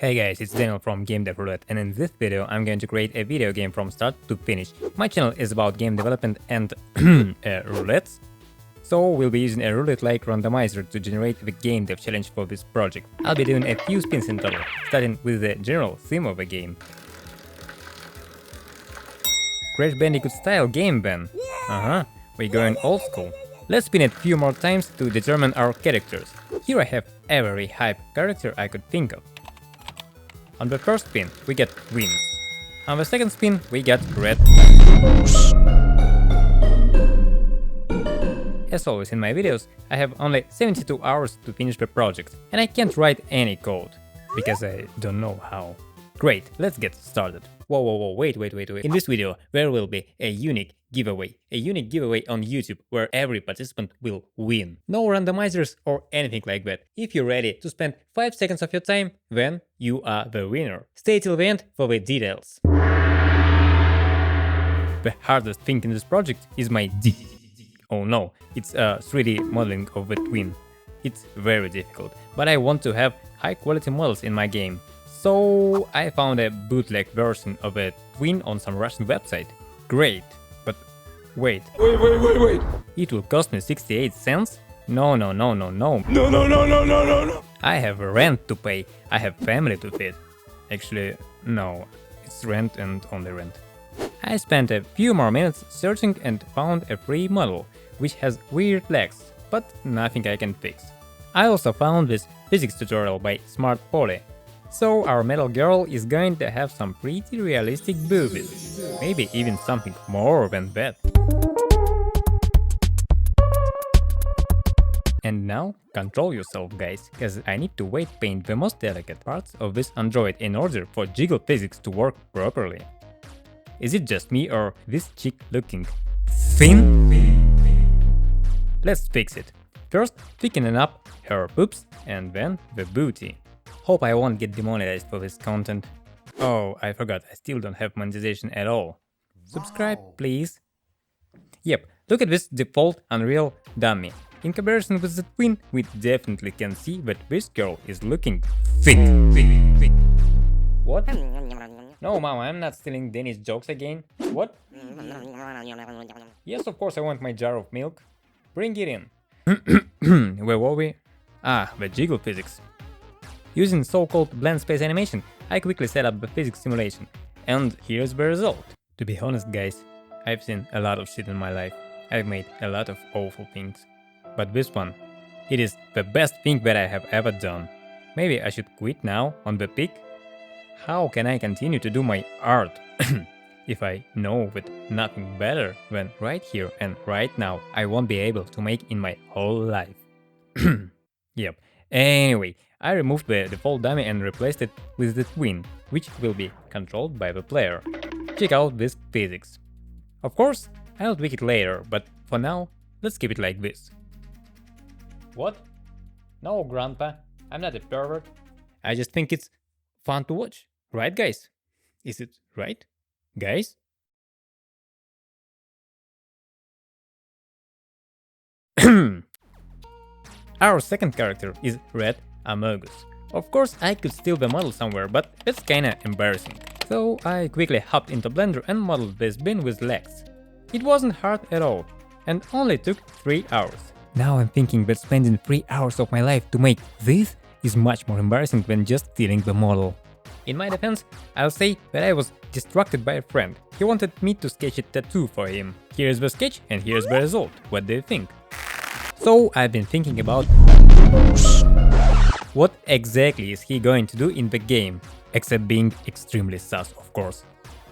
Hey guys, it's Daniel from Game Dev Roulette, and in this video I'm going to create a video game from start to finish. My channel is about game development and roulettes, so we'll be using a roulette-like randomizer to generate the game dev challenge for this project. I'll be doing a few spins in total, starting with the general theme of the game. Crash Bandicoot style game then. We're going old school. Let's spin it a few more times to determine our characters. Here I have every hype character I could think of. On the first spin, we get wins. On the second spin, we get red. As always in my videos, I have only 72 hours to finish the project, and I can't write any code, because I don't know how. Great, let's get started. Whoa, wait. In this video, there will be a unique giveaway on YouTube where every participant will win. No randomizers or anything like that. If you're ready to spend 5 seconds of your time, then you are the winner. Stay till the end for the details. The hardest thing in this project is my D. Oh no, it's a 3D modeling of the twin. It's very difficult, but I want to have high quality models in my game. So I found a bootleg version of a twin on some Russian website. Great, but wait. It will cost me 68 cents? No. No. I have a rent to pay, I have family to feed. Actually, no, it's rent and only rent. I spent a few more minutes searching and found a free model, which has weird legs, but nothing I can fix. I also found this physics tutorial by Smart Polly. So our metal girl is going to have some pretty realistic boobies. Maybe even something more than that. And now, control yourself guys, cause I need to weight paint the most delicate parts of this android in order for jiggle physics to work properly. Is it just me or this chick looking thin? Let's fix it. First, thickening up her boobs and then the booty. Hope I won't get demonetized for this content. Oh, I forgot, I still don't have monetization at all. Subscribe, please. Yep, look at this default Unreal dummy. In comparison with the twin, we definitely can see that this girl is looking thick. What? No, mama, I'm not stealing Danny's jokes again. What? Yes, of course I want my jar of milk. Bring it in. Where were we? Ah, the jiggle physics. Using so-called blend space animation, I quickly set up the physics simulation. And here's the result. To be honest guys, I've seen a lot of shit in my life. I've made a lot of awful things. But this one, it is the best thing that I have ever done. Maybe I should quit now on the peak? How can I continue to do my art if I know that nothing better than right here and right now I won't be able to make in my whole life? Yep. Anyway, I removed the default dummy and replaced it with the twin, which will be controlled by the player. Check out this physics. Of course, I'll tweak it later, but for now, let's keep it like this. What? No, grandpa, I'm not a pervert. I just think it's fun to watch, right guys? Is it right, guys? Our second character is Red Amogus. Of course, I could steal the model somewhere, but it's kinda embarrassing. So I quickly hopped into Blender and modeled this bin with legs. It wasn't hard at all, and only took 3 hours. Now I'm thinking that spending 3 hours of my life to make this is much more embarrassing than just stealing the model. In my defense, I'll say that I was distracted by a friend. He wanted me to sketch a tattoo for him. Here's the sketch and here's the result. What do you think? So I've been thinking about what exactly is he going to do in the game, except being extremely sus, of course.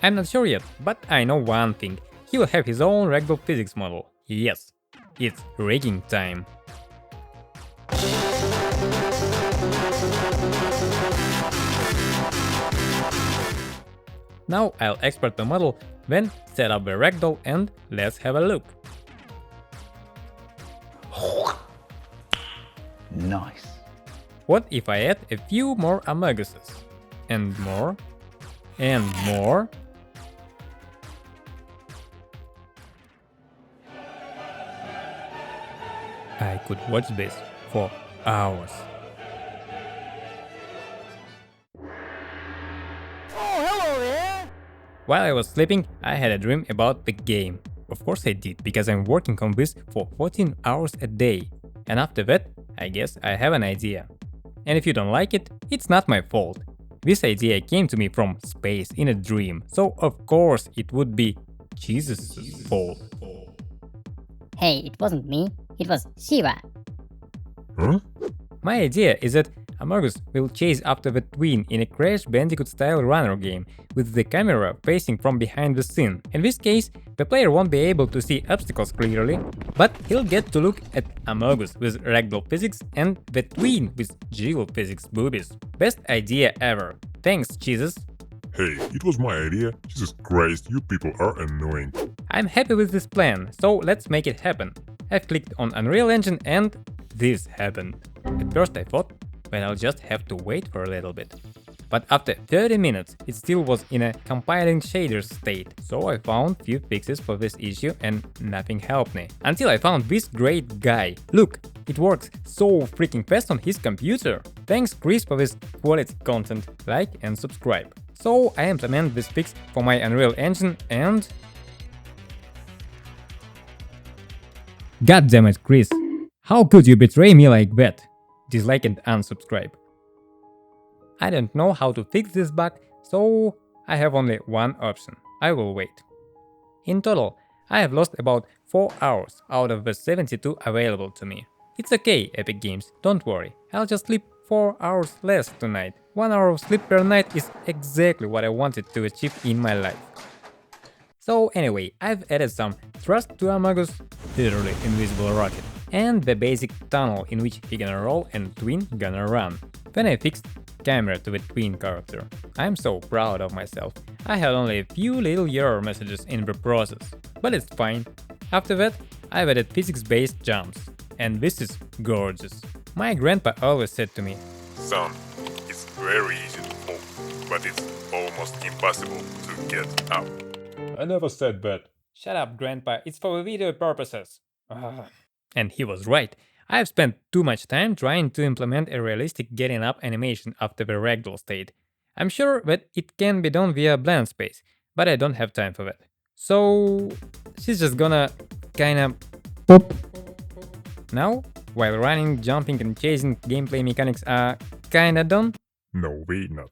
I'm not sure yet, but I know one thing. He will have his own ragdoll physics model. Yes, it's rigging time. Now I'll export the model, then set up the ragdoll and let's have a look. Nice. What if I add a few more Amoguses? And more? And more? I could watch this for hours. While I was sleeping, I had a dream about the game. Of course I did, because I'm working on this for 14 hours a day. And after that, I guess I have an idea. And if you don't like it, it's not my fault. This idea came to me from space in a dream, so of course it would be Jesus' fault. Hey, it wasn't me, it was Shiva. Huh? My idea is that Amogus will chase after the twin in a Crash Bandicoot-style runner game, with the camera facing from behind the scene. In this case, the player won't be able to see obstacles clearly, but he'll get to look at Amogus with ragdoll physics and the twin with jiggle physics boobies. Best idea ever. Thanks, Jesus. Hey, it was my idea. Jesus Christ, you people are annoying. I'm happy with this plan, so let's make it happen. I've clicked on Unreal Engine and this happened. At first I thought, well, I'll just have to wait for a little bit. But after 30 minutes, it still was in a compiling shaders state, so I found few fixes for this issue and nothing helped me. Until I found this great guy. Look, it works so freaking fast on his computer. Thanks Chris for this quality content, like and subscribe. So I implement this fix for my Unreal Engine and... God damn it, Chris. How could you betray me like that? Dislike and unsubscribe. I don't know how to fix this bug, so I have only one option. I will wait. In total, I have lost about 4 hours out of the 72 available to me. It's okay, Epic Games, don't worry. I'll just sleep 4 hours less tonight. 1 hour of sleep per night is exactly what I wanted to achieve in my life. So anyway, I've added some thrust to Amogus, literally invisible rocket, and the basic tunnel in which he gonna roll and twin gonna run. Then I fixed camera to the twin character. I'm so proud of myself. I had only a few little error messages in the process, but it's fine. After that, I've added physics-based jumps, and this is gorgeous. My grandpa always said to me, Son, it's very easy to fall, but it's almost impossible to get up. I never said that. "Shut up, grandpa, it's for video purposes." And he was right. I've spent too much time trying to implement a realistic getting up animation after the ragdoll state. I'm sure that it can be done via blend space, but I don't have time for that. So she's just gonna kinda pop. Now, while running, jumping and chasing gameplay mechanics are kinda done, No way not.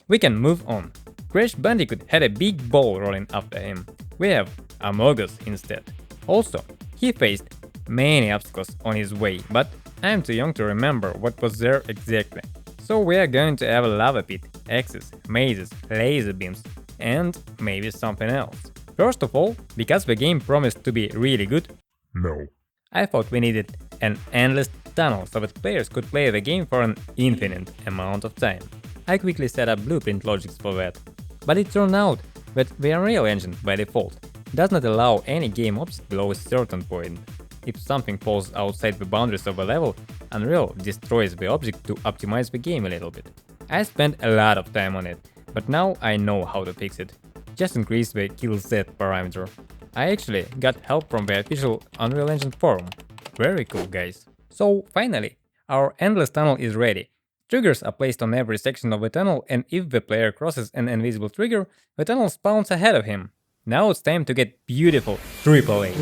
we can move on. Crash Bandicoot had a big ball rolling after him. We have Amogus instead. Also, he faced many obstacles on his way, but I'm too young to remember what was there exactly. So we are going to have a lava pit, axes, mazes, laser beams, and maybe something else. First of all, because the game promised to be really good, No. I thought we needed an endless tunnel so that players could play the game for an infinite amount of time. I quickly set up blueprint logics for that, but it turned out that the Unreal Engine, by default, does not allow any game object below a certain point. If something falls outside the boundaries of a level, Unreal destroys the object to optimize the game a little bit. I spent a lot of time on it, but now I know how to fix it. Just increase the kill Z parameter. I actually got help from the official Unreal Engine forum. Very cool, guys. So finally, our endless tunnel is ready. Triggers are placed on every section of the tunnel, and if the player crosses an invisible trigger, the tunnel spawns ahead of him. Now it's time to get beautiful AAA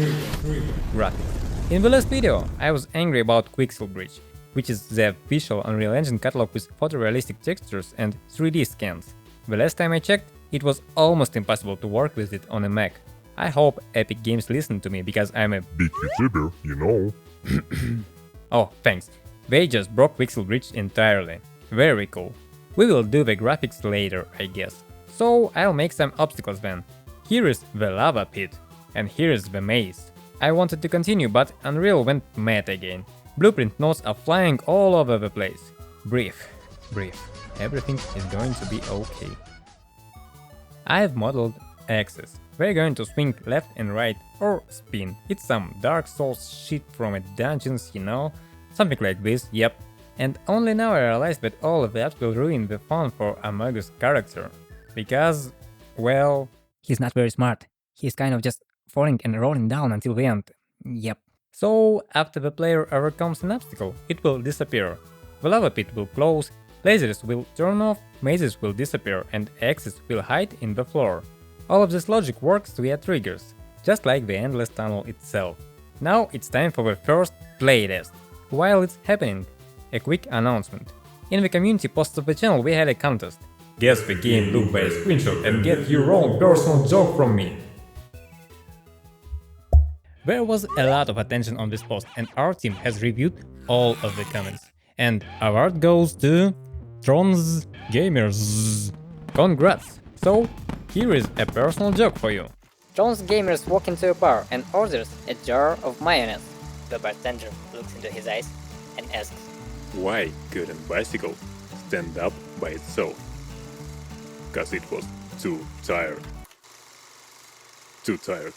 graphics. In the last video, I was angry about Quixel Bridge, which is the official Unreal Engine catalog with photorealistic textures and 3D scans. The last time I checked, it was almost impossible to work with it on a Mac. I hope Epic Games listened to me because I'm a Big YouTuber, you know. Oh, thanks. They just broke Quixel Bridge entirely. Very cool. We will do the graphics later, I guess. So I'll make some obstacles then. Here is the lava pit, and here is the maze. I wanted to continue, but Unreal went mad again. Blueprint nodes are flying all over the place. Breathe, breathe. Everything is going to be okay. I've modeled axes. We're going to swing left and right, or spin. It's some Dark Souls shit from a dungeons, you know? Something like this, yep. And only now I realized that all of that will ruin the fun for Amogus' character. Because, well, he's not very smart. He's kind of just falling and rolling down until the end. Yep. So, after the player overcomes an obstacle, it will disappear. The lava pit will close, lasers will turn off, mazes will disappear, and axes will hide in the floor. All of this logic works via triggers, just like the endless tunnel itself. Now it's time for the first playtest. While it's happening, a quick announcement. In the community posts of the channel we had a contest. Guess the game look by a screenshot and get your own personal joke from me. There was a lot of attention on this post and our team has reviewed all of the comments. And award goes to Trons Gamers. Congrats! So, here is a personal joke for you. Jones Gamers walk into a bar and orders a jar of mayonnaise. The bartender looks into his eyes and asks, Why couldn't bicycle stand up by itself? Cause it was too tired. Too tired.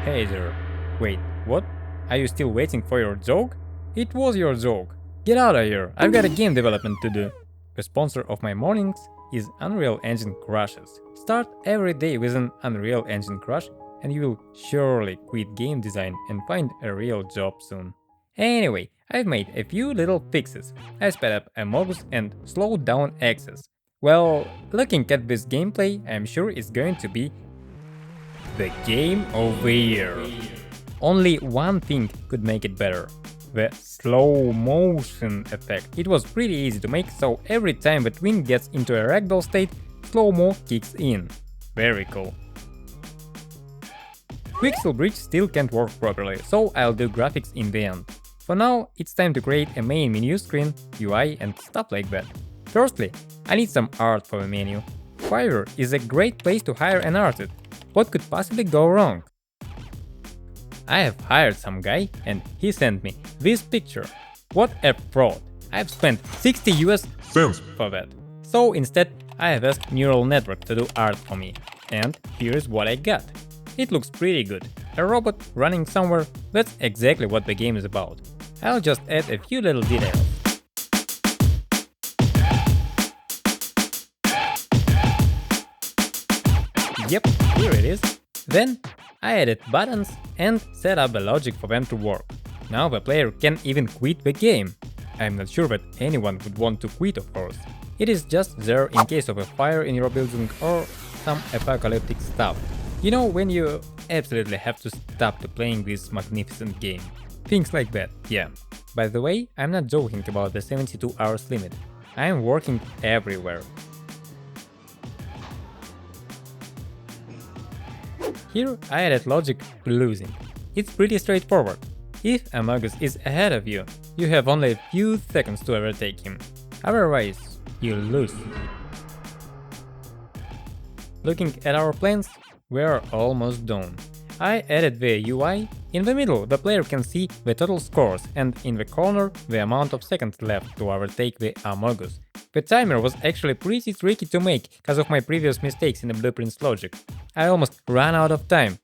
Hey there. Wait, what? Are you still waiting for your joke? It was your joke. Get out of here, I've got a game development to do. The sponsor of my mornings is Unreal Engine Crushes. Start every day with an Unreal Engine Crush and you will surely quit game design and find a real job soon. Anyway, I've made a few little fixes. I sped up Amogus and slowed down access. Well, looking at this gameplay, I'm sure it's going to be the game of the year. Only one thing could make it better. The slow motion effect. It was pretty easy to make, so every time the twin gets into a ragdoll state, slow-mo kicks in. Very cool. Quixel Bridge still can't work properly, so I'll do graphics in the end. For now, it's time to create a main menu screen, UI and stuff like that. Firstly, I need some art for the menu. Fiverr is a great place to hire an artist. What could possibly go wrong? I have hired some guy and he sent me this picture. What a fraud! I've spent 60 US cents for that. So instead, I have asked neural network to do art for me. And here's what I got. It looks pretty good. A robot running somewhere, that's exactly what the game is about. I'll just add a few little details. Yep, here it is. Then I added buttons and set up the logic for them to work. Now the player can even quit the game. I'm not sure that anyone would want to quit, of course. It is just there in case of a fire in your building or some apocalyptic stuff. You know, when you absolutely have to stop to playing this magnificent game. Things like that, yeah. By the way, I'm not joking about the 72 hours limit. I'm working everywhere. Here I added logic to losing. It's pretty straightforward. If Amogus is ahead of you, you have only a few seconds to overtake him. Otherwise, you lose. Looking at our plans, we're almost done. I added the UI. In the middle, the player can see the total scores, and in the corner, the amount of seconds left to overtake the Amogus. The timer was actually pretty tricky to make because of my previous mistakes in the blueprint's logic. I almost ran out of time.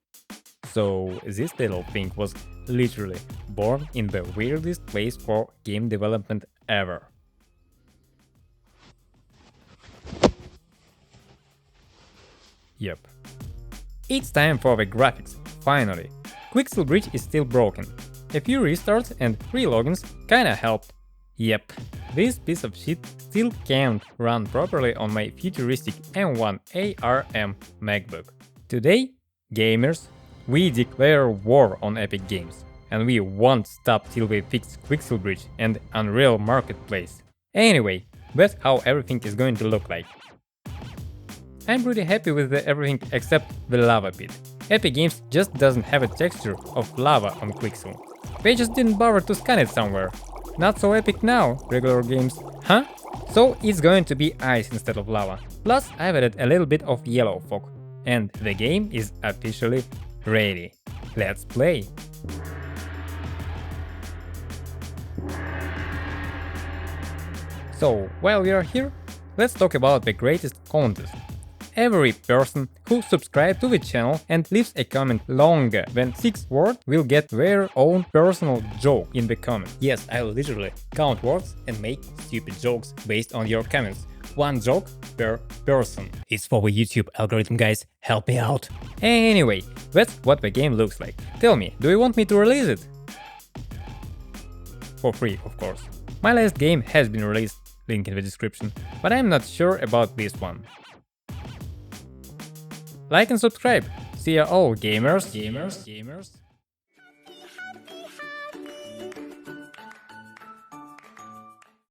So this little thing was literally born in the weirdest place for game development ever. Yep. It's time for the graphics, finally. Quixel Bridge is still broken. A few restarts and re-logins kinda helped. Yep, this piece of shit still can't run properly on my futuristic M1 ARM MacBook. Today, gamers, we declare war on Epic Games, and we won't stop till we fix Quixel Bridge and Unreal Marketplace. Anyway, that's how everything is going to look like. I'm pretty happy with everything except the lava pit. Epic Games just doesn't have a texture of lava on Quixel. They just didn't bother to scan it somewhere. Not so epic now, regular games, huh? So it's going to be ice instead of lava. Plus I've added a little bit of yellow fog. And the game is officially ready. Let's play! So, while we are here, let's talk about the greatest contest. Every person who subscribes to the channel and leaves a comment longer than 6 words will get their own personal joke in the comment. Yes, I'll literally count words and make stupid jokes based on your comments. 1 joke per person. It's for the YouTube algorithm, guys, help me out. Anyway, that's what the game looks like. Tell me, do you want me to release it? for free, of course. My last game has been released, link in the description, but I'm not sure about this one. Like and subscribe. See you all, gamers.